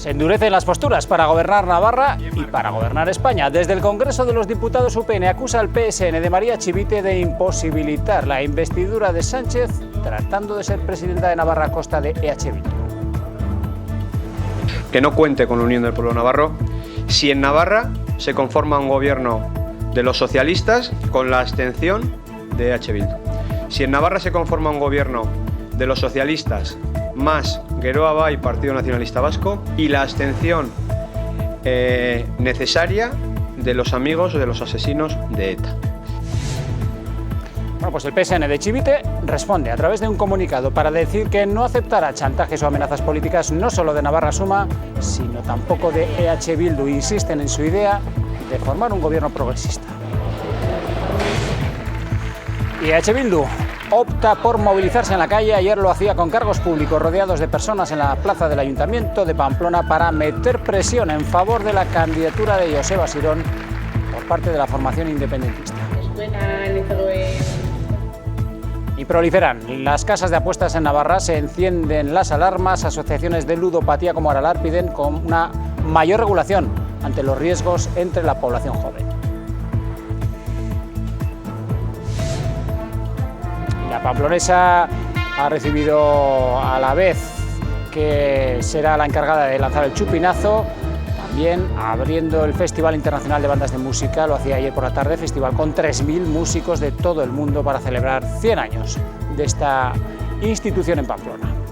Se endurecen las posturas para gobernar Navarra y para gobernar España. Desde el Congreso de los Diputados, UPN acusa al PSN de María Chivite de imposibilitar la investidura de Sánchez, tratando de ser presidenta de Navarra a costa de EH Bildu. Que no cuente con la unión del pueblo navarro si en Navarra se conforma un gobierno de los socialistas con la abstención de EH Bildu. Si en Navarra se conforma un gobierno de los socialistas más Geroa Bai, Partido Nacionalista Vasco, y la abstención necesaria de los amigos o de los asesinos de ETA. Bueno, pues el PSN de Chivite responde a través de un comunicado para decir que no aceptará chantajes o amenazas políticas no solo de Navarra Suma, sino tampoco de EH Bildu. Insisten en su idea de formar un gobierno progresista. Y EH Bildu opta por movilizarse en la calle. Ayer lo hacía con cargos públicos rodeados de personas en la plaza del Ayuntamiento de Pamplona para meter presión en favor de la candidatura de Joseba Sirón por parte de la formación independentista. Y proliferan las casas de apuestas en Navarra, se encienden las alarmas, asociaciones de ludopatía como Aralar piden con una mayor regulación ante los riesgos entre la población joven. La pamplonesa ha recibido, a la vez que será la encargada de lanzar el chupinazo, también abriendo el Festival Internacional de Bandas de Música. Lo hacía ayer por la tarde, festival con 3.000 músicos de todo el mundo para celebrar 100 años de esta institución en Pamplona.